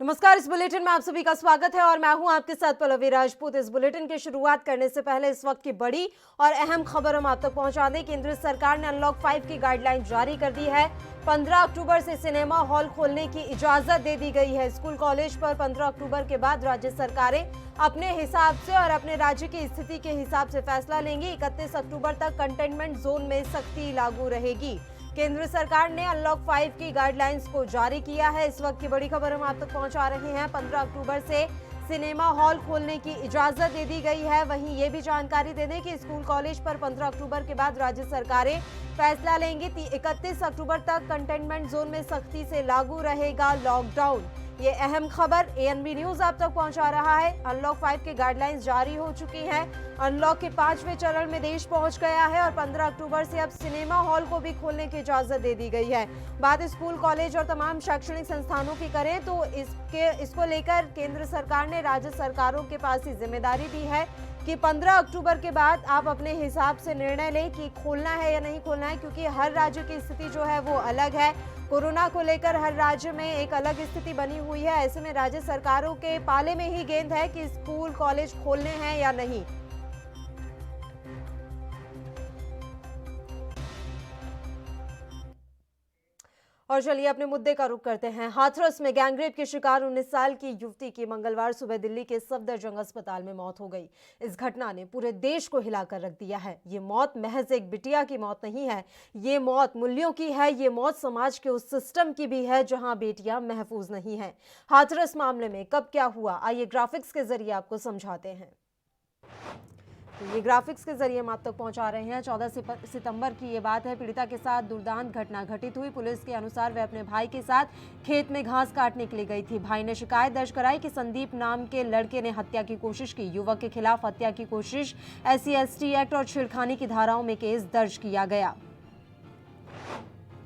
नमस्कार। इस बुलेटिन में आप सभी का स्वागत है और मैं हूं आपके साथ पल्लवी राजपूत। इस बुलेटिन की शुरुआत करने से पहले इस वक्त की बड़ी और अहम खबर हम आप तक पहुंचा दें। केंद्र सरकार ने अनलॉक 5 की गाइडलाइन जारी कर दी है। 15 अक्टूबर से सिनेमा हॉल खोलने की इजाजत दे दी गई है। स्कूल कॉलेज पर 15 अक्टूबर के बाद राज्य सरकारें अपने हिसाब से और अपने राज्य की स्थिति के हिसाब से फैसला लेंगी। 31 अक्टूबर तक कंटेनमेंट जोन में सख्ती लागू रहेगी। केंद्र सरकार ने अनलॉक 5 की गाइडलाइंस को जारी किया है। इस वक्त की बड़ी खबर हम आप तक पहुंचा रहे हैं। 15 अक्टूबर से सिनेमा हॉल खोलने की इजाजत दे दी गई है। वहीं ये भी जानकारी दे दें कि स्कूल कॉलेज पर 15 अक्टूबर के बाद राज्य सरकारें फैसला लेंगी। 31 अक्टूबर तक कंटेनमेंट जोन में सख्ती से लागू रहेगा लॉकडाउन। ये अहम खबर एएनबी न्यूज आप तक पहुंचा रहा है। अनलॉक 5 की गाइडलाइंस जारी हो चुकी हैं। अनलॉक के 5वें चरण में देश पहुंच गया है और 15 अक्टूबर से अब सिनेमा हॉल को भी खोलने की इजाजत दे दी गई है। बात स्कूल कॉलेज और तमाम शैक्षणिक संस्थानों की करें तो इसको लेकर केंद्र सरकार ने राज्य सरकारों के पास ही जिम्मेदारी दी है कि 15 अक्टूबर के बाद आप अपने हिसाब से निर्णय लें कि खोलना है या नहीं खोलना है, क्योंकि हर राज्य की स्थिति जो है वो अलग है। कोरोना को लेकर हर राज्य में एक अलग स्थिति बनी हुई है। ऐसे में राज्य सरकारों के पाले में ही गेंद है कि स्कूल कॉलेज खोलने हैं या नहीं। और चलिए अपने मुद्दे का रुख करते हैं। हाथरस में गैंगरेप के शिकार 19 साल की युवती की मंगलवार सुबह दिल्ली के सफदरजंग अस्पताल में मौत हो गई। इस घटना ने पूरे देश को हिलाकर रख दिया है। ये मौत महज एक बिटिया की मौत नहीं है, ये मौत मूल्यों की है। ये मौत समाज के उस सिस्टम की भी है जहां बेटियां महफूज नहीं है। हाथरस मामले में कब क्या हुआ, आइए ग्राफिक्स के जरिए आपको समझाते हैं। तो ये ग्राफिक्स के जरिए हम आप तक पहुंचा रहे हैं। 14 सितंबर की ये बात है। पीड़िता के साथ दुर्दांत घटना घटित हुई। पुलिस के अनुसार वह अपने भाई के साथ खेत में घास काटने के लिए गई थी। भाई ने शिकायत दर्ज कराई कि संदीप नाम के लड़के ने हत्या की कोशिश की। युवक के खिलाफ हत्या की कोशिश, SC/ST एक्ट और छेड़खानी की धाराओं में केस दर्ज किया गया।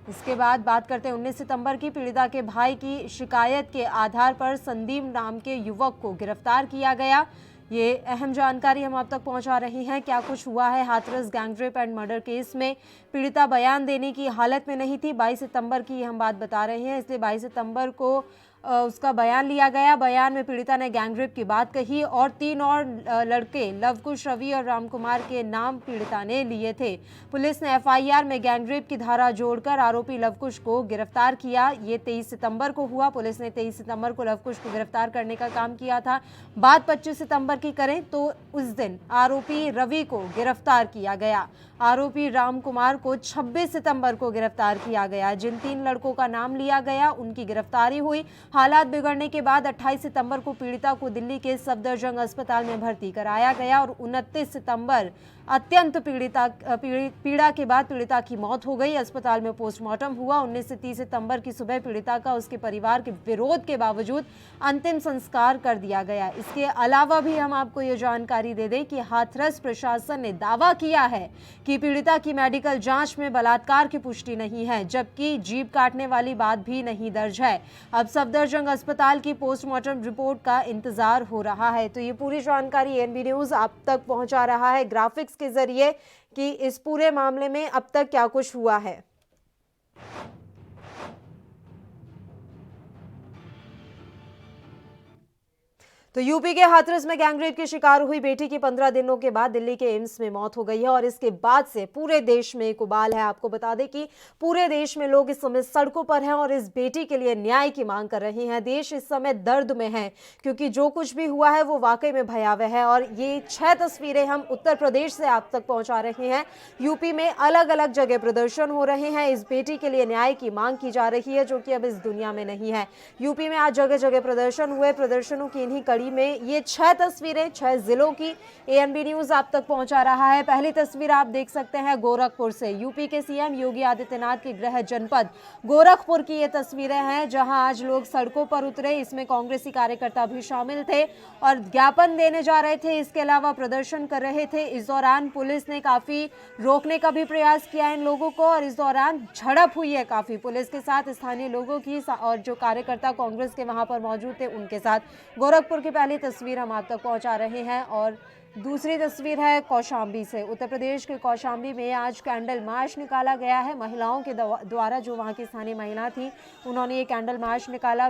इसके बाद बात करते हैं 19 सितंबर की। पीड़िता के भाई की शिकायत के आधार पर संदीप नाम के युवक को गिरफ्तार किया गया। ये अहम जानकारी हम आप तक पहुंचा रहे हैं। क्या कुछ हुआ है Hathras gangrape and murder case में। पीड़िता बयान देने की हालत में नहीं थी। 22 सितंबर की हम बात बता रहे हैं, इसलिए 22 सितंबर को उसका बयान लिया गया। बयान में पीड़िता ने गैंगरेप की बात कही और 3 और लड़के लवकुश, रवि और रामकुमार के नाम पीड़िता ने लिए थे। पुलिस ने FIR में गैंगरेप की धारा जोड़कर आरोपी लवकुश को गिरफ्तार किया। ये 23 सितंबर को हुआ। पुलिस ने 23 सितंबर को लवकुश को गिरफ्तार करने का काम किया था। बात 25 सितंबर की करें तो उस दिन आरोपी रवि को गिरफ्तार किया गया। आरोपी रामकुमार को 26 सितंबर को गिरफ्तार किया गया। जिन 3 लड़कों का नाम लिया गया उनकी गिरफ्तारी हुई। हालात बिगड़ने के बाद 28 सितंबर को पीड़िता को दिल्ली के सफदरजंग अस्पताल में भर्ती कराया गया और 29 सितंबर अत्यंत पीड़ा के बाद पीड़िता की मौत हो गई। अस्पताल में पोस्टमार्टम हुआ। 19 से 30 सितंबर की सुबह पीड़िता का उसके परिवार के विरोध के बावजूद अंतिम संस्कार कर दिया गया। इसके अलावा भी हम आपको ये जानकारी दे दें कि हाथरस प्रशासन ने दावा किया है कि पीड़िता की मेडिकल जांच में बलात्कार की पुष्टि नहीं है, जबकि जीभ काटने वाली बात भी नहीं दर्ज है। अब सफदरजंग अस्पताल की पोस्टमार्टम रिपोर्ट का इंतजार हो रहा है। तो ये पूरी जानकारी एएनबी न्यूज आप तक पहुंचा रहा है ग्राफिक्स के जरिए कि इस पूरे मामले में अब तक क्या कुछ हुआ है। तो यूपी के हाथरस में गैंगरेप की शिकार हुई बेटी की 15 दिनों के बाद दिल्ली के एम्स में मौत हो गई है और इसके बाद से पूरे देश में एक उबाल है। आपको बता दें कि पूरे देश में लोग इस समय सड़कों पर हैं और इस बेटी के लिए न्याय की मांग कर रहे हैं। देश इस समय दर्द में है क्योंकि जो कुछ भी हुआ है वो वाकई में भयावह है। और ये 6 तस्वीरें हम उत्तर प्रदेश से आप तक पहुंचा रहे हैं। यूपी में अलग अलग जगह प्रदर्शन हो रहे हैं। इस बेटी के लिए न्याय की मांग की जा रही है जो कि अब इस दुनिया में नहीं है। यूपी में आज जगह जगह प्रदर्शन हुए। प्रदर्शनों की इन्हीं कड़ी में ये 6 तस्वीरें 6 जिलों की एएनबी न्यूज आप तक पहुंचा रहा है। पहली तस्वीर आप देख सकते हैं गोरखपुर से। यूपी के सीएम योगी आदित्यनाथ के गृह जनपद गोरखपुर की ये तस्वीरें हैं जहां आज लोग सड़कों पर उतरे। इसमें कांग्रेसी कार्यकर्ता भी शामिल थे और ज्ञापन देने जा रहे थे, इसके अलावा प्रदर्शन कर रहे थे। इस दौरान पुलिस ने काफी रोकने का भी प्रयास किया इन लोगों को और इस दौरान झड़प हुई है काफी पुलिस के साथ, स्थानीय लोगों की और जो कार्यकर्ता कांग्रेस के वहां पर मौजूद थे उनके साथ। गोरखपुर की पहली तस्वीर हम आप तक पहुंचा रहे हैं और दूसरी तस्वीर है कौशाम्बी से। उत्तर प्रदेश के कौशाम्बी में आज कैंडल मार्च निकाला गया है। महिलाओं के द्वारा, जो वहां की स्थानीय महिला थी, उन्होंने ये कैंडल मार्च निकाला।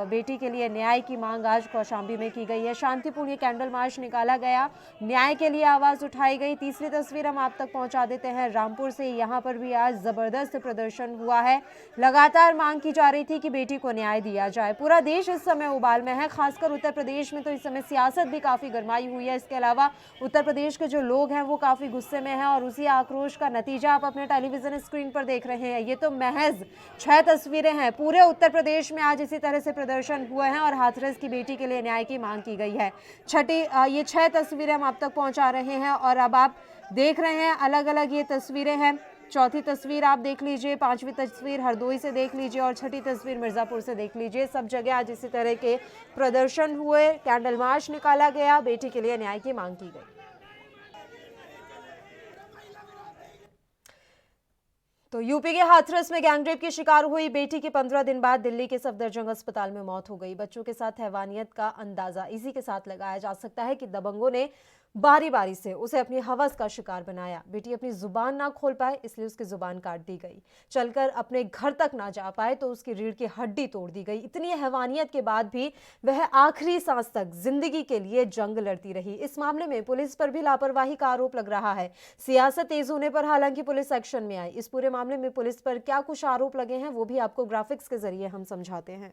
बेटी के लिए न्याय की मांग आज कौशाम्बी में की गई है। शांतिपूर्ण ये कैंडल मार्च निकाला गया, न्याय के लिए आवाज उठाई गई। तीसरी तस्वीर हम आप तक पहुंचा देते हैं रामपुर से। यहाँ पर भी आज जबरदस्त प्रदर्शन हुआ है। लगातार मांग की जा रही थी कि बेटी को न्याय दिया जाए। पूरा देश इस समय उबाल में है, खासकर उत्तर प्रदेश में तो इस समय सियासत भी काफी गरमाई हुई है। इसके अलावा उत्तर प्रदेश के जो लोग हैं वो काफी गुस्से में हैं और उसी आक्रोश का नतीजा आप अपने टेलीविजन स्क्रीन पर देख रहे हैं। ये तो महज 6 तस्वीरें हैं। पूरे उत्तर प्रदेश में आज इसी तरह से प्रदर्शन हुए हैं और हाथरस की बेटी के लिए न्याय की मांग की गई है। ये 6 तस्वीरें हम आप तक पहुंचा रहे हैं और अब आप देख रहे हैं अलग अलग ये तस्वीरें हैं। चौथी तस्वीर आप देख लीजिए, पांचवी तस्वीर हरदोई से देख लीजिए और छठी तस्वीर मिर्जापुर से देख लीजिए। सब जगह आज इसी तरह के प्रदर्शन हुए, कैंडल मार्च निकाला गया, बेटी के लिए न्याय की मांग की गई। तो यूपी के हाथरस में गैंगरेप की शिकार हुई बेटी की 15 दिन बाद दिल्ली के सफदरजंग अस्पताल में मौत हो गई। बच्चों के साथ हैवानियत का अंदाजा इसी के साथ लगाया जा सकता है कि दबंगों ने बारी बारी से उसे अपनी हवस का शिकार बनाया। बेटी अपनी जुबान ना खोल पाए इसलिए उसकी जुबान काट दी गई। चलकर अपने घर तक ना जा पाए तो उसकी रीढ़ की हड्डी तोड़ दी गई। इतनी हैवानियत के बाद भी वह आखिरी सांस तक जिंदगी के लिए जंग लड़ती रही। इस मामले में पुलिस पर भी लापरवाही का आरोप लग रहा है। सियासत तेज होने पर हालांकि पुलिस एक्शन में आई। इस पूरे मामले में पुलिस पर क्या कुछ आरोप लगे हैं वो भी आपको ग्राफिक्स के जरिए हम समझाते हैं।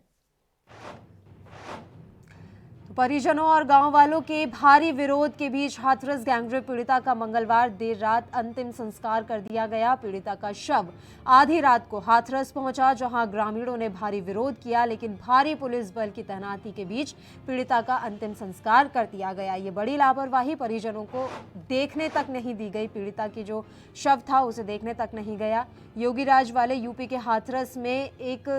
परिजनों और गांव वालों के भारी विरोध के बीच हाथरस गैंगरेप पीड़िता का मंगलवार देर रात अंतिम संस्कार कर दिया गया। पीड़िता का शव आधी रात को हाथरस पहुंचा, जहां ग्रामीणों ने भारी विरोध किया, लेकिन भारी पुलिस बल की तैनाती के बीच पीड़िता का अंतिम संस्कार कर दिया गया। ये बड़ी लापरवाही, परिजनों को देखने तक नहीं दी गई। पीड़िता की जो शव था उसे देखने तक नहीं गया। योगीराज वाले यूपी के हाथरस में एक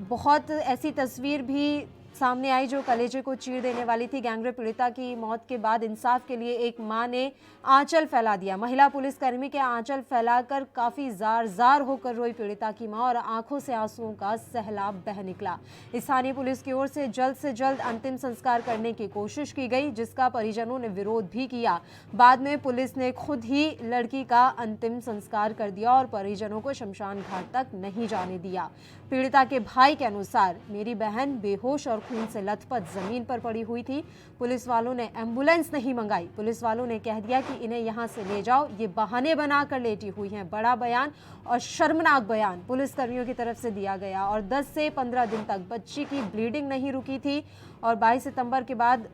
बहुत ऐसी तस्वीर भी सामने आई जो कलेजे को चीर देने वाली थी। गैंगरेप पीड़िता की मौत के बाद इंसाफ के लिए एक मां ने आंचल फैला दिया। महिला पुलिसकर्मी के आंचल फैलाकर काफी जार जार होकर रोई पीड़िता की मां और आंखों से आंसुओं का सैलाब बह निकला। स्थानीय पुलिस की ओर से जल्द अंतिम संस्कार करने की कोशिश की गई, जिसका परिजनों ने विरोध भी किया। बाद में पुलिस ने खुद ही लड़की का अंतिम संस्कार कर दिया और परिजनों को शमशान घाट तक नहीं जाने दिया। पीड़िता के भाई के अनुसार मेरी बहन बेहोश और खून से लथपथ जमीन पर पड़ी हुई थी। पुलिस वालों ने एम्बुलेंस नहीं मंगाई। पुलिस वालों ने कह दिया कि इन्हें यहां से ले जाओ, ये बहाने बनाकर लेटी हुई हैं। बड़ा बयान और शर्मनाक बयान पुलिस कर्मियों की तरफ से दिया गया और 10 से 15 दिन तक बच्ची की ब्लीडिंग नहीं रुकी थी और 22 सितंबर के बाद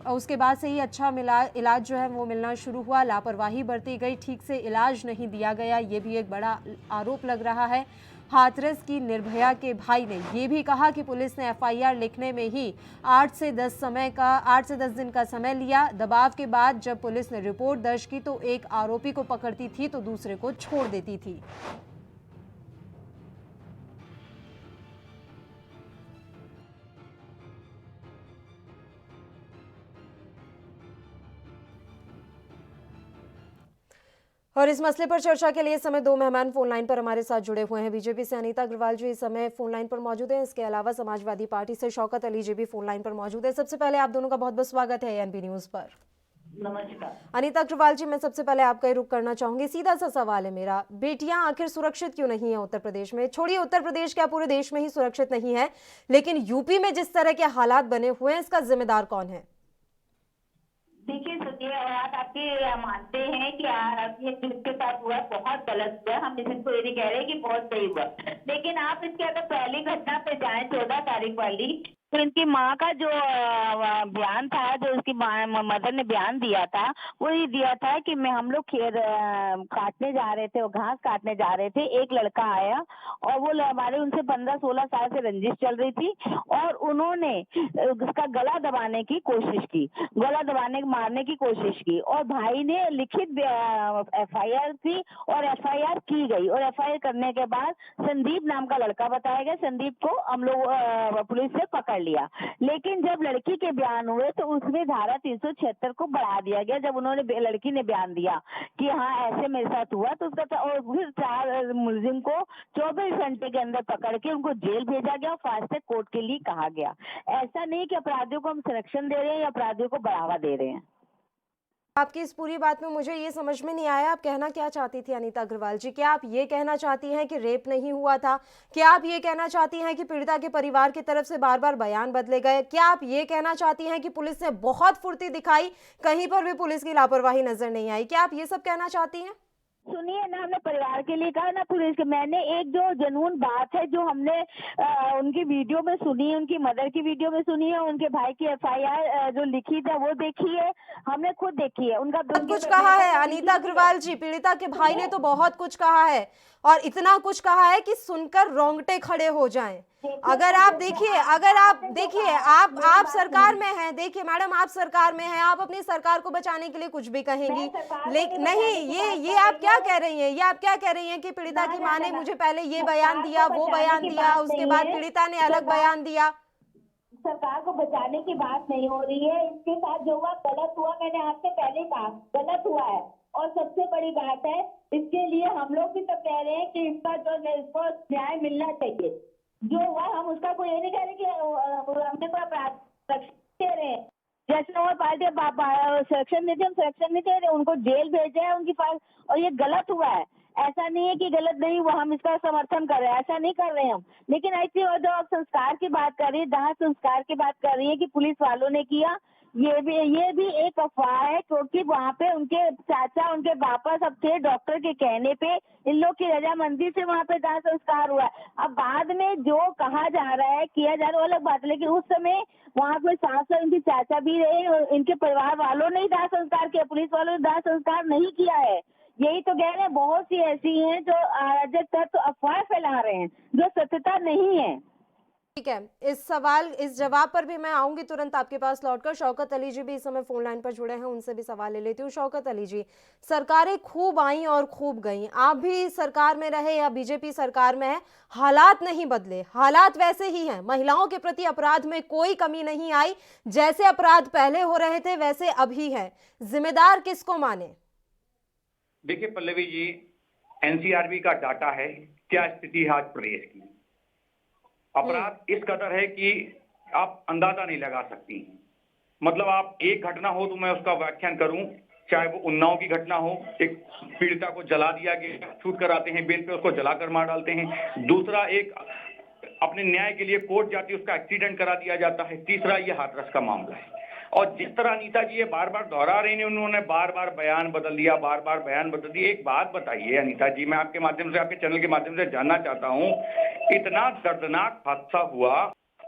उसके बाद से ही अच्छा इलाज जो है वो मिलना शुरू हुआ। लापरवाही बरती गई, ठीक से इलाज नहीं दिया गया, ये भी एक बड़ा आरोप लग रहा है। हाथरस की निर्भया के भाई ने यह भी कहा कि पुलिस ने एफआईआर लिखने में ही 8 से 10 दिन का समय लिया। दबाव के बाद जब पुलिस ने रिपोर्ट दर्ज की तो एक आरोपी को पकड़ती थी तो दूसरे को छोड़ देती थी। और इस मसले पर चर्चा के लिए इस समय 2 मेहमान फोन लाइन पर हमारे साथ जुड़े हुए हैं। बीजेपी से अनीता अग्रवाल जी इस समय फोन लाइन पर मौजूद हैं। इसके अलावा समाजवादी पार्टी से शौकत अली जी भी फोन लाइन पर मौजूद है। सबसे पहले आप दोनों का बहुत बहुत स्वागत है एएनपी न्यूज पर। नमस्कार। अनीता अग्रवाल जी, मैं सबसे पहले आपका ही रुख करना चाहूंगी। सीधा सा सवाल है मेरा, बेटियां आखिर सुरक्षित क्यों नहीं है उत्तर प्रदेश में? छोड़िए उत्तर प्रदेश, क्या पूरे देश में ही सुरक्षित नहीं है, लेकिन यूपी में जिस तरह के हालात बने हुए हैं इसका जिम्मेदार कौन है? देखिए सुनिए, बात आपके मानते हैं कि ये जिसके साथ हुआ बहुत गलत हुआ, हम इसको ये नहीं कह रहे कि बहुत सही हुआ, लेकिन आप इसके अगर पहली घटना पे जाएं 14 तारीख वाली, तो इनकी माँ का जो बयान था, जो उसकी मदर ने बयान दिया था, वो ये दिया था कि हम लोग खेत काटने जा रहे थे और घास काटने जा रहे थे, एक लड़का आया और वो हमारे उनसे 15-16 साल से रंजिश चल रही थी और उन्होंने उसका गला दबाने की कोशिश की, मारने की कोशिश की और भाई ने लिखित एफआईआर की और एफआईआर की गई और एफआईआर करने के बाद संदीप नाम का लड़का बताया गया। संदीप को हम लोग पुलिस से पकड़ लिया, लेकिन जब लड़की के बयान हुए तो उसमें धारा 376 को बढ़ा दिया गया। जब उन्होंने लड़की ने बयान दिया कि हाँ ऐसे मेरे साथ हुआ, तो उसका और फिर 4 मुलजिम को 24 घंटे के अंदर पकड़ के उनको जेल भेजा गया और फास्ट ट्रैक कोर्ट के लिए कहा गया। ऐसा नहीं कि अपराधियों को हम संरक्षण दे रहे हैं या अपराधियों को बढ़ावा दे रहे हैं। आपकी इस पूरी बात में मुझे ये समझ में नहीं आया, आप कहना क्या चाहती थी अनीता अग्रवाल जी? क्या आप ये कहना चाहती हैं कि रेप नहीं हुआ था? क्या आप ये कहना चाहती हैं कि पीड़िता के परिवार की तरफ से बार बार बयान बदले गए? क्या आप ये कहना चाहती हैं कि पुलिस ने बहुत फुर्ती दिखाई, कहीं पर भी पुलिस की लापरवाही नजर नहीं आई? क्या आप ये सब कहना चाहती हैं? सुनिए ना, हमने परिवार के लिए कहा ना पुलिस के। मैंने एक जो जनून बात है जो हमने उनकी वीडियो में सुनी है, उनकी मदर की वीडियो में सुनी है, उनके भाई की एफआईआर जो लिखी था वो देखी है, हमने खुद देखी है। बहुत कुछ कहा है अनीता अग्रवाल जी, पीड़िता के भाई ने तो बहुत कुछ कहा है, और इतना कुछ कहा है कि सुनकर रोंगटे खड़े हो जाएं। अगर आप देखिए आप सरकार में हैं, देखिए मैडम आप सरकार में हैं, आप अपनी सरकार को बचाने के लिए कुछ भी कहेंगी, लेकिन नहीं, ये आप क्या कह रही हैं? ये आप क्या कह रही हैं कि पीड़िता की मां ने मुझे पहले ये बयान दिया, वो बयान दिया, उसके बाद पीड़िता ने अलग बयान दिया? सरकार को बचाने की बात नहीं हो रही है। इसके साथ जो हुआ गलत हुआ, मैंने आपसे पहले कहा गलत हुआ है। और सबसे बड़ी बात है, इसके लिए हम लोग भी तो कह रहे हैं कि इसको न्याय मिलना चाहिए। जो हुआ हम उसका कोई ये नहीं कह रहे कि हमने कोई अपराध दे रहे हैं। जैसे और पार्टी सेक्शन नहीं थे, हम सेक्शन नहीं दे रहे, उनको जेल भेजे है उनकी फाइल, और ये गलत हुआ है। ऐसा नहीं है कि गलत नहीं हुआ, हम इसका समर्थन कर रहे हैं, ऐसा नहीं कर रहे हम। लेकिन ऐसी और जो आप संस्कार की बात कर रही है, दाह संस्कार की बात कर रही है कि पुलिस वालों ने किया, ये भी एक अफवाह है, क्योंकि वहाँ पे उनके चाचा, उनके पापा सब थे, डॉक्टर के कहने पे इन लोग की रजामंदी से वहाँ पे दाह संस्कार हुआ है। अब बाद में जो कहा जा रहा है, किया जा रहा है, वो अलग बात है, लेकिन उस समय वहाँ पे सास और इनके चाचा भी रहे और इनके परिवार वालों ने ही दाह संस्कार किया, पुलिस वालों ने दाह संस्कार नहीं किया है। यही तो कह रहे हैं, बहुत सी ऐसी हैं जो अराजक तत्व अफवाह फैला रहे हैं, जो सत्यता नहीं है। ठीक है, इस जवाब पर भी मैं आऊंगी तुरंत आपके पास लौटकर। शौकत अली जी भी इस समय फोन लाइन पर जुड़े हैं, उनसे भी सवाल ले लेती हूँ। शौकत अली जी, सरकारें खूब आई और खूब गईं, आप भी सरकार में रहे या बीजेपी सरकार में है, हालात नहीं बदले, हालात वैसे ही हैं। महिलाओं के प्रति अपराध में कोई कमी नहीं आई, जैसे अपराध पहले हो रहे थे वैसे अभी है। जिम्मेदार किसको माने? देखिए पल्लवी जी, एनसीआरबी का डाटा है, क्या स्थिति है आज प्रदेश की। अपराध इस कदर है कि आप अंदाजा नहीं लगा सकती। मतलब आप एक घटना हो तो मैं उसका व्याख्यान करूं, चाहे वो उन्नाव की घटना हो, एक पीड़िता को जला दिया गया, छूट कर आते हैं बेल पे, उसको जलाकर मार डालते हैं। दूसरा, एक अपने न्याय के लिए कोर्ट जाती है, उसका एक्सीडेंट करा दिया जाता है। तीसरा, ये हाथरस का मामला है। और जिस तरह अनीता जी ये बार बार दोहरा रही हैं, उन्होंने बार बार बयान बदल दिया, बार बार बयान बदल दिया। एक बात बताइए अनीता जी, मैं आपके माध्यम से, आपके चैनल के माध्यम से जानना चाहता हूं, इतना दर्दनाक हादसा हुआ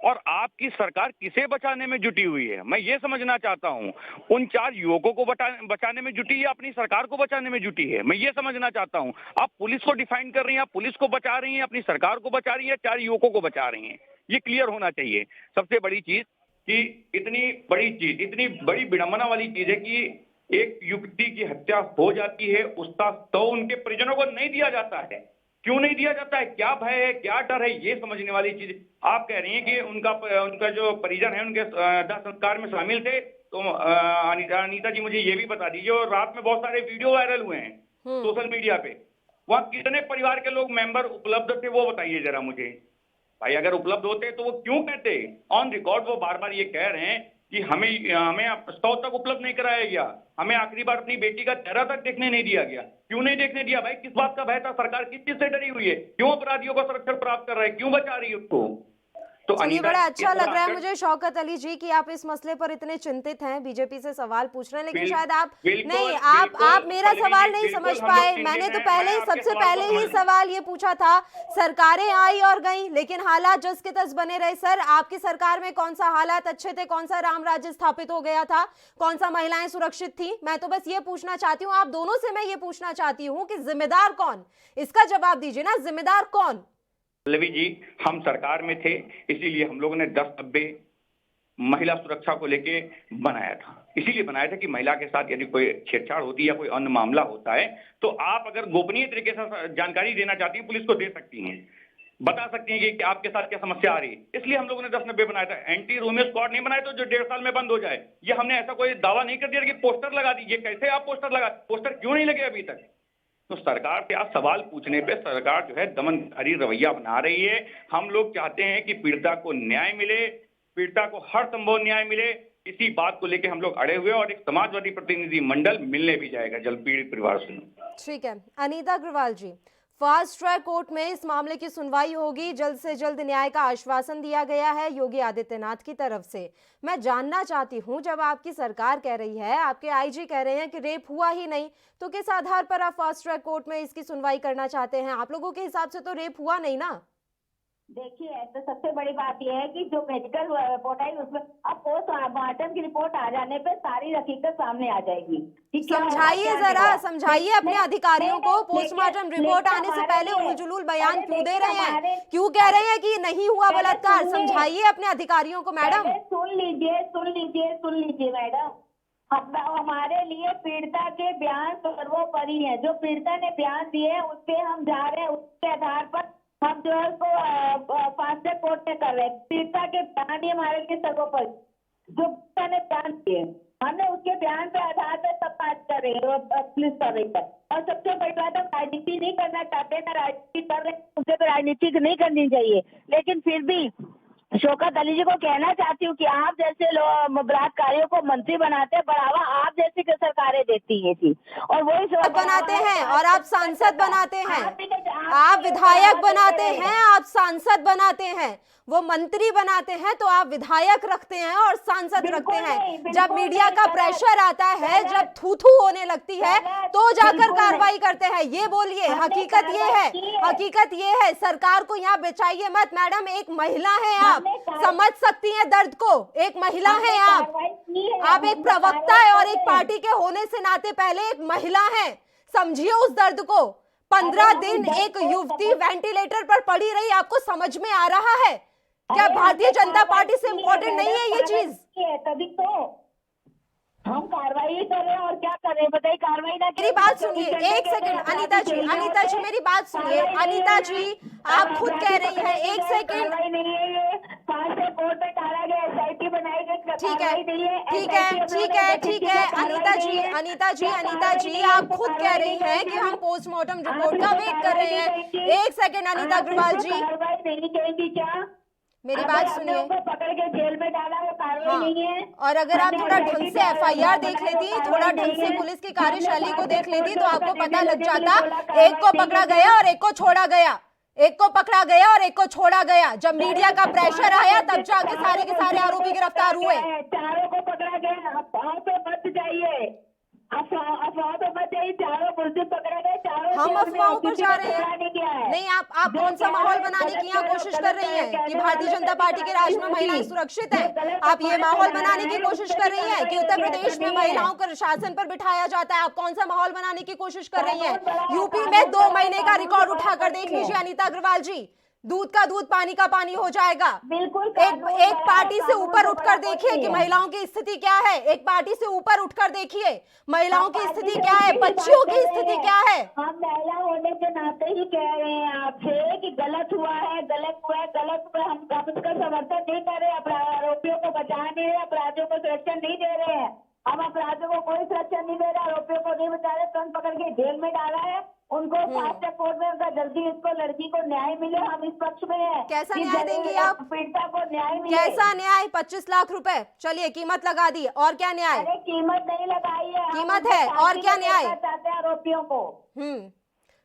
और आपकी सरकार किसे बचाने में जुटी हुई है? मैं ये समझना चाहता हूं, उन 4 युवकों को बचाने में जुटी है, अपनी सरकार को बचाने में जुटी है? मैं ये समझना चाहता हूं। आप पुलिस को डिफाइन कर रही हैं, आप पुलिस को बचा रही हैं, अपनी सरकार को बचा रही हैं, 4 युवकों को बचा रही हैं, ये क्लियर होना चाहिए। सबसे बड़ी चीज कि इतनी बड़ी विडंबना वाली चीज है कि एक युवती की हत्या हो जाती है, उसका तो उनके परिजनों को नहीं दिया जाता है। क्यों नहीं दिया जाता है? क्या भय है, क्या डर है, ये समझने वाली चीज। आप कह रही हैं कि उनका जो परिजन है उनके दाह संस्कार में शामिल थे, तो अनीता जी मुझे ये भी बता दीजिए, और रात में बहुत सारे वीडियो वायरल हुए हैं सोशल मीडिया पे, वहां कितने परिवार के लोग मेंबर उपलब्ध थे, वो बताइए जरा मुझे। भाई अगर उपलब्ध होते तो वो क्यों कहते? ऑन रिकॉर्ड वो बार बार ये कह रहे हैं कि हमें 100 तक उपलब्ध नहीं कराया गया, हमें आखिरी बार अपनी बेटी का चेहरा तक देखने नहीं दिया गया। क्यों नहीं देखने दिया भाई? किस बात का भय था? सरकार किस चीज से डरी हुई है? क्यों अपराधियों को संरक्षण प्राप्त कर रहा है? क्यों बचा रही है उसको? तो चलिए, बड़ा अच्छा लग रहा है मुझे शौकत अली जी कि आप इस मसले पर इतने चिंतित हैं, बीजेपी से सवाल पूछ रहे हैं, लेकिन शायद आप मेरा सवाल नहीं समझ पाए। मैंने तो सबसे पहले ही सवाल ये पूछा था, सरकारें आई और गई लेकिन हालात जस के तस बने रहे। सर, आपकी सरकार में कौन सा हालात अच्छे थे, कौन सा राम राज्य स्थापित हो गया था, कौन सा महिलाएं सुरक्षित थी? मैं तो बस ये पूछना चाहती हूँ, आप दोनों से मैं ये पूछना चाहती हूँ कि जिम्मेदार कौन? इसका जवाब दीजिए ना, जिम्मेदार कौन? पल्लवी जी, हम सरकार में थे, इसीलिए हम लोगों ने 10 डब्बे महिला सुरक्षा को लेके बनाया था। इसीलिए बनाया था कि महिला के साथ यदि कोई छेड़छाड़ होती है या कोई अन्य मामला होता है, तो आप अगर गोपनीय तरीके से जानकारी देना चाहती हैं, पुलिस को दे सकती हैं, बता सकती हैं कि आपके साथ क्या समस्या आ रही है। इसलिए हम लोगों ने 10 डब्बे बनाया था। एंटी रोमियो स्क्वाड नहीं बनाए तो जो 1.5 साल में बंद हो जाए, ये हमने ऐसा कोई दावा नहीं कर दिया कि पोस्टर लगा दीजिए। कैसे आप पोस्टर क्यों नहीं लगे अभी तक? तो सरकार से आज सवाल पूछने पे सरकार जो है दमनकारी रवैया बना रही है। हम लोग चाहते हैं कि पीड़िता को न्याय मिले, पीड़िता को हर संभव न्याय मिले। इसी बात को लेकर हम लोग अड़े हुए हैं और एक समाजवादी प्रतिनिधि मंडल मिलने भी जाएगा जल्द पीड़ित परिवार से। ठीक है अनीता अग्रवाल जी, फास्ट ट्रैक कोर्ट में इस मामले की सुनवाई होगी, जल्द से जल्द न्याय का आश्वासन दिया गया है योगी आदित्यनाथ की तरफ से। मैं जानना चाहती हूं, जब आपकी सरकार कह रही है, आपके आईजी कह रहे हैं कि रेप हुआ ही नहीं, तो किस आधार पर आप फास्ट ट्रैक कोर्ट में इसकी सुनवाई करना चाहते हैं? आप लोगों के हिसाब से तो रेप हुआ नहीं ना। देखिए तो सबसे बड़ी बात यह है कि जो मेडिकल रिपोर्ट आई उसमें अब पोस्टमार्टम की रिपोर्ट आ जाने पे सारी हकीकत सामने आ जाएगी। समझाइए जरा, समझाइए अपने अधिकारियों को। पोस्टमार्टम रिपोर्ट आने से पहले उलझुल बयान क्यों दे रहे हैं? क्यों कह रहे हैं कि नहीं हुआ बलात्कार? समझाइए अपने अधिकारियों को मैडम। सुन लीजिए मैडम, हमारे लिए पीड़िता के बयान सर्वोपरि है। जो पीड़िता ने बयान दिए हैं उस पे हम जा रहे हैं, उसके आधार पर हम जो है उसको फास्ट ट्रैक कोर्ट में कर रहे हैं। पीड़िता के बयान ही हमारे लिए सर्वोपरि, जो पीड़िता ने बयान दिए हमने उसके बयान पे आधार पर सब बात कर रहे हैं, पुलिस कर रही है। और सबसे बड़ी बात, हम राजनीति नहीं करना चाहते, ना राजनीति कर रहे हैं, उनसे तो राजनीति नहीं करनी चाहिए। लेकिन फिर भी शौकत अली जी को कहना चाहती हूँ कि आप जैसे बलात्कारियों को मंत्री बनाते हैं, बढ़ावा आप जैसी सरकारें देती है जी, और वही बनाते हैं और आप सांसद बनाते हैं, आप विधायक बनाते हैं, आप सांसद बनाते हैं। वो मंत्री बनाते हैं तो आप विधायक रखते हैं और सांसद रखते हैं। जब मीडिया का प्रेशर आता है, जब थू थू होने लगती है, तो जाकर कार्रवाई करते हैं। ये बोलिए, हकीकत ये है, हकीकत ये है। सरकार को यहाँ बचाइए मत मैडम, एक महिला है आप, समझ सकती हैं दर्द को। एक महिला है आप एक प्रवक्ता है और एक पार्टी के होने से नाते पहले एक महिला है, समझिए उस दर्द को। 15 दिन एक युवती वेंटिलेटर पर पड़ी रही, आपको समझ में आ रहा है? क्या भारतीय जनता पार्टी से इम्पोर्टेंट नहीं है ये चीज? तभी तो हम कार्रवाई कर रहे हैं, और क्या कर रहे हैं बताइए? कार्रवाई ना, मेरी बात सुनिए एक सेकंड अनीता जी, अनीता जी मेरी बात सुनिए। अनीता जी आप खुद कह रही हैं, एक सेकंड। कार्रवाई नहीं है, ये फास्ट ट्रैक कोर्ट में डाला गया, एसआईटी बनाई गई, ठीक है अनीता जी आप खुद कह रही हैं कि हम पोस्टमार्टम रिपोर्ट का वेट कर रहे हैं। एक सेकंड अनीता अग्रवाल जी, कार्रवाई नहीं करेंगी क्या? मेरी बात सुनिए। पकड़ के जेल में डाला है, कार्रवाई नहीं है। और अगर आप थोड़ा ढंग से एफआईआर देख लेती, थोड़ा ढंग से पुलिस की कार्यशैली को देख लेती, तो आपको पता लग जाता एक को पकड़ा गया और एक को छोड़ा गया, एक को पकड़ा गया और एक को छोड़ा गया। जब मीडिया का प्रेशर आया तब जाके सारे के सारे आरोपी गिरफ्तार हुए। चारों को पकड़ा गया, अफवाह पे मत जाइए, अफवाह पे मत जाइए, चारों पुलिस पकड़ा गए, चारों हम अफवाहों पर जा रहे हैं? नहीं, आप कौन सा माहौल बनाने की यहाँ कोशिश कर रही हैं कि भारतीय जनता पार्टी के राज में महिलाएं सुरक्षित हैं? आप ये माहौल बनाने की कोशिश कर रही हैं कि उत्तर प्रदेश में महिलाओं को शासन पर बिठाया जाता है। आप कौन सा माहौल बनाने की कोशिश कर रही हैं? यूपी में 2 महीने का रिकॉर्ड उठाकर देख लीजिए अनीता अग्रवाल जी, दूध का दूध पानी का पानी हो जाएगा। एक पार्टी से ऊपर उठकर देखिए कि महिलाओं की स्थिति क्या है। एक पार्टी से ऊपर उठकर देखिए महिलाओं की स्थिति क्या है, बच्चियों की स्थिति क्या है। हम महिला होने के नाते ही कह रहे हैं आपसे कि गलत हुआ है, गलत हुआ है, गलत हुआ। हम उसका समर्थन नहीं कर रहे, आरोपियों को बचा नहीं रहे, अपराधियों को सुरक्षा नहीं दे रहे हैं। हम अपराधियों को कोई सुरक्षा नहीं दे रहे, आरोपियों को नहीं बचा रहे, तुरंत पकड़ के जेल में डाला है। उनको फास्ट ट्रैक कोर्ट में उनका जल्दी इसको लड़की को न्याय मिले, हम इस पक्ष में हैं। कैसा न्याय देंगी आप? पीड़िता को न्याय मिले। कैसा न्याय? 25 लाख रुपए, चलिए कीमत लगा दी, और क्या न्याय? अरे कीमत नहीं लगाई है, कीमत है, और क्या न्याय चाहते हैं आरोपियों को?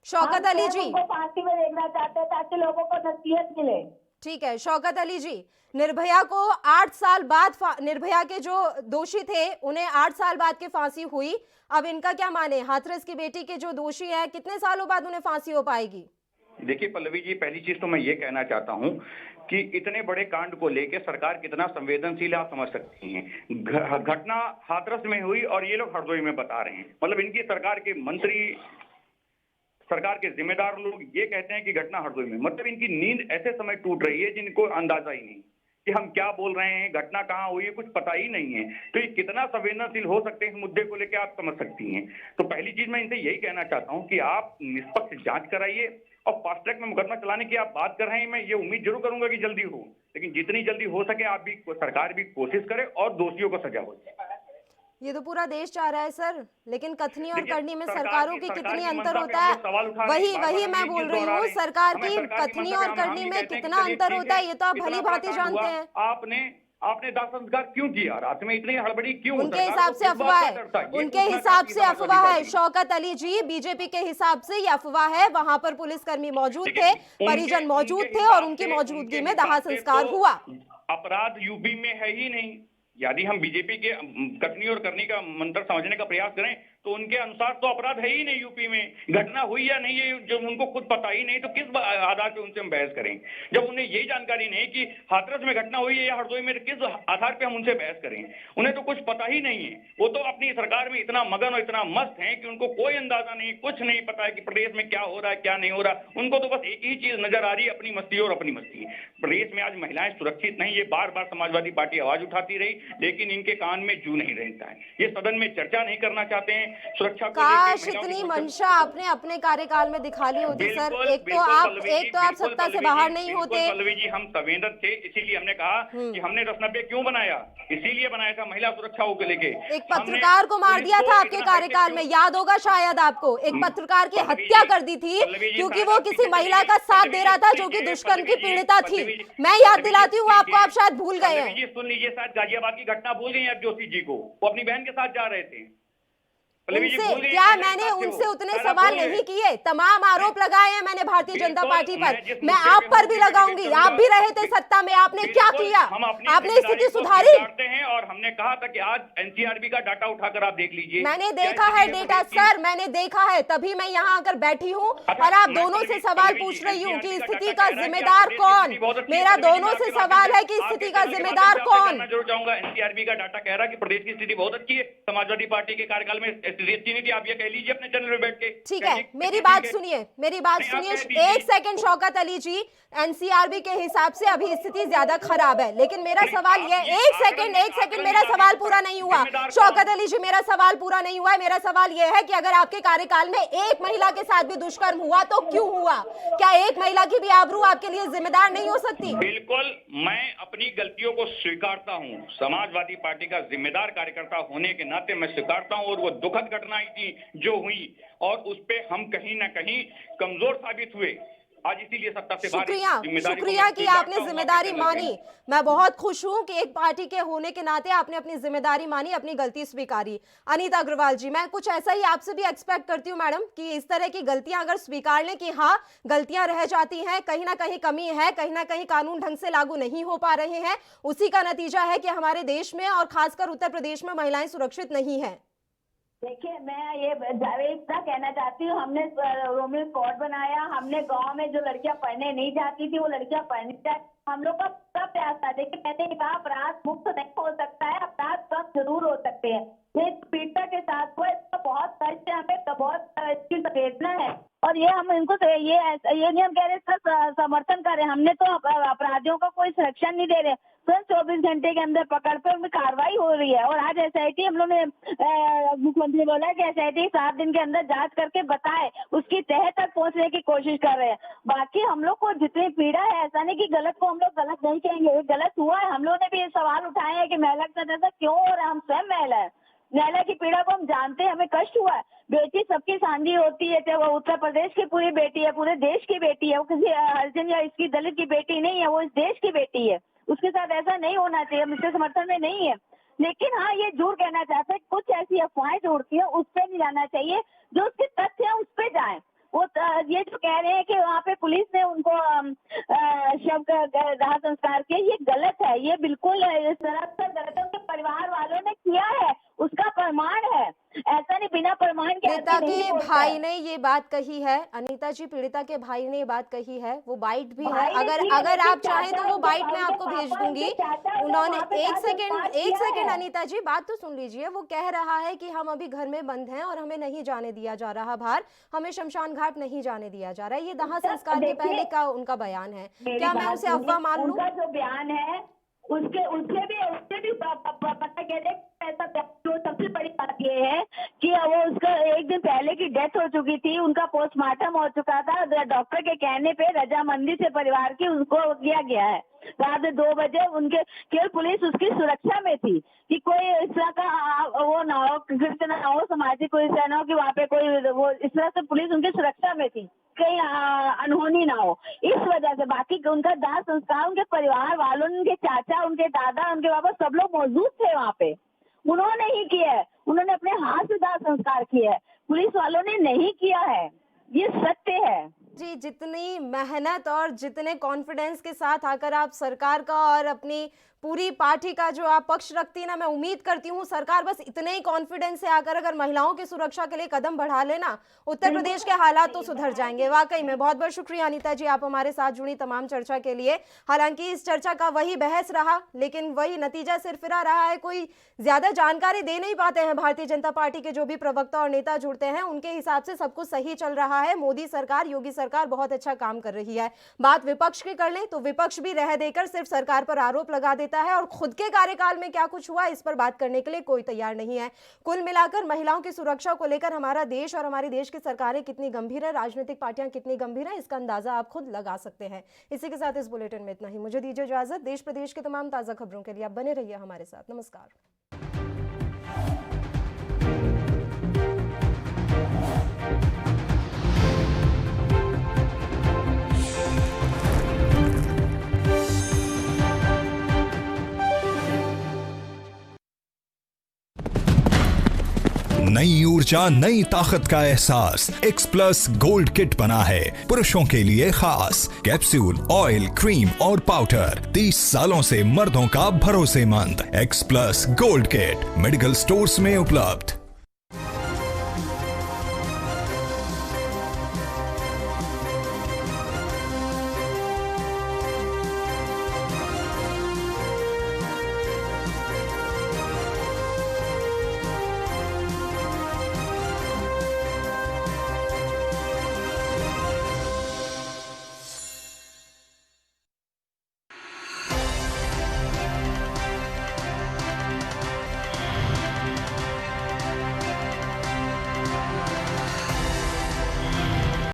शौकत अली जी फांसी में देखना चाहते हैं ताकि लोगों को नसीहत मिले। ठीक है शौकत अली जी, निर्भया को 8 साल बाद, निर्भया के जो दोषी थे उन्हें 8 साल बाद के फांसी हुई। अब इनका क्या माने? हाथरस की बेटी के जो दोषी है, कितने सालों बाद उन्हें फांसी हो पाएगी? देखिए पल्लवी जी, पहली चीज तो मैं ये कहना चाहता हूँ कि इतने बड़े कांड को लेकर सरकार कितना संवेदनशील है आप समझ सकती हैं। घटना हाथरस में हुई और ये लोग हरदोई में बता रहे हैं। मतलब इनकी सरकार के मंत्री, सरकार के जिम्मेदार लोग ये कहते हैं कि घटना हरदोई में। मतलब इनकी नींद ऐसे समय टूट रही है जिनको अंदाजा ही नहीं कि हम क्या बोल रहे हैं, घटना कहाँ हुई है, कुछ पता ही नहीं है। तो ये कितना संवेदनशील हो सकते हैं इस मुद्दे को लेकर आप समझ सकती हैं। तो पहली चीज मैं इनसे यही कहना चाहता हूँ कि आप निष्पक्ष जांच कराइए, और फास्ट ट्रैक में मुकदमा चलाने की आप बात कर रहे हैं, मैं ये उम्मीद जरूर करूंगा कि जल्दी हो, लेकिन जितनी जल्दी हो सके आप भी, सरकार भी कोशिश करे और दोषियों को सजा हो। ये तो पूरा देश चाह रहा है सर, लेकिन कथनी और करनी में सरकारों की कितनी अंतर होता है, वही मैं बोल रही हूँ। सरकार की कथनी और करनी में कितना अंतर होता है ये तो आप भली भांति जानते हैं। आपने दाह संस्कार क्यों किया? रात में इतनी हड़बड़ी क्यों? उनके सरकार हिसाब को से किस अफवाह बात का है, डर था? ये उनके पूछना हिसाब चाहती से है अफवाह समाजवादी है पार्टी। शौकत अली जी, बीजेपी के हिसाब से ये अफवाह है। वहां पर पुलिसकर्मी मौजूद थे, परिजन मौजूद थे और उनकी मौजूदगी में दाह संस्कार हुआ। अपराध यूपी में है ही नहीं। यदि हम बीजेपी के कथनी और करनी का मंत्र समझने का प्रयास करें तो उनके अनुसार तो अपराध है ही नहीं यूपी में। घटना हुई या नहीं है जब उनको खुद पता ही नहीं तो किस आधार पे उनसे हम बहस करें? जब उन्हें यही जानकारी नहीं कि हाथरस में घटना हुई है या हरदोई में, किस आधार पे हम उनसे बहस करें? उन्हें तो कुछ पता ही नहीं है। वो तो अपनी सरकार में इतना मगन और इतना मस्त है कि उनको कोई अंदाजा नहीं, कुछ नहीं पता है कि प्रदेश में क्या हो रहा है क्या नहीं हो रहा। उनको तो बस एक ही चीज नजर आ रही है, अपनी मस्ती और अपनी मस्ती। प्रदेश में आज महिलाएं सुरक्षित नहीं, ये बार बार समाजवादी पार्टी आवाज उठाती रही, लेकिन इनके कान में जू नहीं रहता है। ये सदन में चर्चा नहीं करना चाहते हैं सुरक्षा को लेकर। काश इतनी मंशा आपने अपने कार्यकाल में दिखा ली होती सर। एक तो आप सत्ता से बाहर नहीं होते। पल्लवी जी, हम संवेदक थे, इसीलिए हमने कहा कि हमने 1090 क्यों बनाया? इसीलिए बनाया था महिला सुरक्षा को लेके। एक पत्रकार को मार दिया था आपके कार्यकाल में, याद होगा शायद आपको। एक पत्रकार की हत्या कर दी थी क्योंकि वो किसी महिला का साथ दे रहा था जो कि दुष्कर्म की पीड़िता थी। मैं याद दिलाती हूँ आपको, आप शायद भूल गए हैं। सुन लीजिए, शायद गाजियाबाद की घटना भूल गई हैं जोशी जी को। वो अपनी बहन के साथ जा रहे थे। उनसे क्या मैंने उनसे उतने सवाल नहीं किए? तमाम आरोप लगाए हैं मैंने भारतीय जनता पार्टी पर, मैं आप पर भी लगाऊंगी। आप भी रहे थे सत्ता में, आपने क्या किया? आपने स्थिति सुधारी? और हमने कहा था कि आज एनसीआरबी का डाटा उठाकर आप देख लीजिए। मैंने देखा है डेटा सर, मैंने देखा है, तभी मैं यहाँ आकर बैठी हूँ और आप दोनों से सवाल पूछ रही हूँ कि स्थिति का जिम्मेदार कौन। मेरा दोनों से सवाल है कि स्थिति का जिम्मेदार कौन। जरूर चाहूंगा, एनसीआरबी का डाटा कह रहा है कि प्रदेश की स्थिति बहुत अच्छी है। समाजवादी पार्टी के कार्यकाल में स्थिति नहीं थी, आप ये कह लीजिए अपने चैनल में बैठ के। ठीक है, मेरी बात सुनिए, मेरी बात सुनिए। एक सेकंड शौकत अली जी, एनसीआरबी के हिसाब से अभी स्थिति ज्यादा खराब है, लेकिन मेरा सवाल ये, एक सेकंड मेरा सवाल पूरा नहीं हुआ। शौकत अली जी, मेरा सवाल पूरा नहीं हुआ है। मेरा सवाल यह है कि अगर आपके कार्यकाल में एक महिला के साथ भी दुष्कर्म हुआ तो क्यों हुआ? क्या एक महिला की भी आबरू आपके लिए जिम्मेदार नहीं हो सकती? बिल्कुल, मैं अपनी गलतियों को स्वीकारता हूँ। समाजवादी पार्टी का जिम्मेदार कार्यकर्ता होने के नाते मैं स्वीकारता हूँ, और वो दुखद घटनाएं थी जो हुई और उस पे हम कहीं ना कहीं कमजोर साबित हुए। आज इसीलिए सत्ता से शुक्रिया कि आपने जिम्मेदारी मानी। मैं बहुत खुश हूं कि एक पार्टी के होने के नाते आपने अपनी जिम्मेदारी मानी, अपनी गलती स्वीकारी। अनीता अग्रवाल जी, मैं कुछ ऐसा ही आपसे भी एक्सपेक्ट करती हूं मैडम कि इस तरह की गलतियां अगर स्वीकार लें कि हाँ गलतियां रह जाती हैं, कहीं ना कहीं कमी है, कहीं ना कहीं कानून ढंग से लागू नहीं हो पा रहे हैं, उसी का नतीजा है कि हमारे देश में और खासकर उत्तर प्रदेश में महिलाएं सुरक्षित नहीं है। देखिए, मैं ये जावेद का कहना चाहती हूँ, हमने रोमियो कोड बनाया, हमने गांव में जो लड़कियां पढ़ने नहीं जाती थी वो लड़कियां पढ़ने जाती। हम लोग का पूरा प्रयास था। देखिए, मैंने कहा अपराध मुक्त नहीं हो सकता है, अपराध कम जरूर हो सकते हैं। ये पीड़िता के साथ हुआ, इसका बहुत कष्ट है, हमें तो बहुत इसकी संवेदना है, और ये हम इनको ये नहीं हम कह रहे इसका समर्थन कर रहे हैं। हमने तो अपराधियों का कोई संरक्षण नहीं दे रहे, तुरंत 24 घंटे के अंदर पकड़ पे उनकी कार्रवाई हो रही है। और आज एसआईटी हम लोग ने मुख्यमंत्री बोला कि एसआईटी 7 दिन के अंदर जांच करके बताए, उसकी तह तक पहुंचने की कोशिश कर रहे हैं। बाकी हम लोग को जितनी पीड़ा है, ऐसा नहीं कि गलत को हम लोग गलत नहीं कहेंगे, गलत हुआ है। हम लोग ने भी ये सवाल उठाए हैं कि महिला के साथ ऐसा क्यों हो रहा है। हम स्वयं महिला है, महिला की पीड़ा को हम जानते हैं, हमें कष्ट हुआ है। बेटी सबकी सांझी होती है, चाहे वो उत्तर प्रदेश की पूरी बेटी है, पूरे देश की बेटी है, वो किसी हरिजन या इसकी दलित की बेटी नहीं है, वो इस देश की बेटी है। उसके साथ ऐसा नहीं होना चाहिए, हम इसके समर्थन में नहीं है। लेकिन हाँ, ये जरूर कहना चाहते हैं कुछ ऐसी अफवाहें जो उड़ती है उस पर नहीं जाना चाहिए, जो उसके तथ्य है उस पर जाए। वो ये जो कह रहे हैं कि वहाँ पे पुलिस ने उनको शव का दाह संस्कार किया, ये गलत है, ये बिल्कुल सरासर गलत है। उनके परिवार वालों ने किया है, उसका प्रमाण है, ऐसा नहीं बिना प्रमाण के। पीड़िता के भाई ने ये बात कही है, अनीता जी, पीड़िता के भाई ने ये बात कही है, वो बाइट भी है। अगर आप चाहें तो वो बाइट मैं आपको भेज दूंगी। उन्होंने एक सेकंड अनीता जी, बात तो सुन लीजिए। वो कह रहा है कि हम अभी घर में बंद हैं और हमें नहीं जाने दिया जा रहा बाहर, हमें शमशान घाट नहीं जाने दिया जा रहा है। ये दाह संस्कार के पहले का उनका बयान है, क्या मैं उसे अफवाह मान लूं? उनका जो बयान है उससे भी पता कहते ऐसा। तो सबसे बड़ी बात ये है कि वो उसका एक दिन पहले की डेथ हो चुकी थी, उनका पोस्टमार्टम हो चुका था, डॉक्टर के कहने पे रजामंदी से परिवार की उनको किया गया है। रात 2 बजे उनके केवल पुलिस उसकी सुरक्षा में थी कि कोई इस तरह का वो ना हो, कृत्य ना हो, सामाजिक कोई ना हो कि वहाँ पे कोई वो, इस तरह से पुलिस उनकी सुरक्षा में थी। कहीं अनहोनी ना हो, इस वजह से। बाकी उनका दाह संस्कार उनके परिवार वालों, उनके चाचा, उनके दादा, उनके बाबा सब लोग मौजूद थे वहाँ पे, उन्होंने ही किया है, उन्होंने अपने हाथ से दाह संस्कार किया है, पुलिस वालों ने नहीं किया है, ये सत्य है जी। जितनी मेहनत और जितने कॉन्फिडेंस के साथ आकर आप सरकार का और अपनी पूरी पार्टी का जो आप पक्ष रखती है ना, मैं उम्मीद करती हूँ सरकार बस इतने ही कॉन्फिडेंस से आकर अगर महिलाओं की सुरक्षा के लिए कदम बढ़ा लेना, उत्तर प्रदेश के हालात तो सुधर जाएंगे। वाकई में बहुत बहुत शुक्रिया अनीता जी, आप हमारे साथ जुड़ी तमाम चर्चा के लिए। हालांकि इस चर्चा का वही बहस रहा, लेकिन वही नतीजा सिरफिरा रहा है, कोई ज्यादा जानकारी दे नहीं पाते हैं भारतीय जनता पार्टी के जो भी प्रवक्ता और नेता जुड़ते हैं, उनके हिसाब से सब कुछ सही चल रहा है। मोदी सरकार, योगी सरकार बहुत अच्छा काम कर रही है। बात विपक्ष की कर लें तो विपक्ष भी रह देकर सिर्फ सरकार पर आरोप लगा देता है और खुद के कार्यकाल में क्या कुछ हुआ इस पर बात करने के लिए कोई तैयार नहीं है। कुल मिलाकर महिलाओं की सुरक्षा को लेकर हमारा देश और हमारे देश की सरकारें कितनी गंभीर है, राजनीतिक पार्टियां कितनी गंभीर है, इसका अंदाजा आप खुद लगा सकते हैं। इसी के साथ इस बुलेटिन में इतना ही। मुझे दीजिए इजाजत। देश प्रदेश के तमाम ताजा खबरों के लिए आप बने रहिए हमारे साथ। नमस्कार। नई ऊर्जा, नई ताकत का एहसास एक्स प्लस गोल्ड किट बना है पुरुषों के लिए खास। कैप्सूल, ऑयल, क्रीम और पाउडर, 30 सालों से मर्दों का भरोसेमंद x plus gold kit medical stores में उपलब्ध।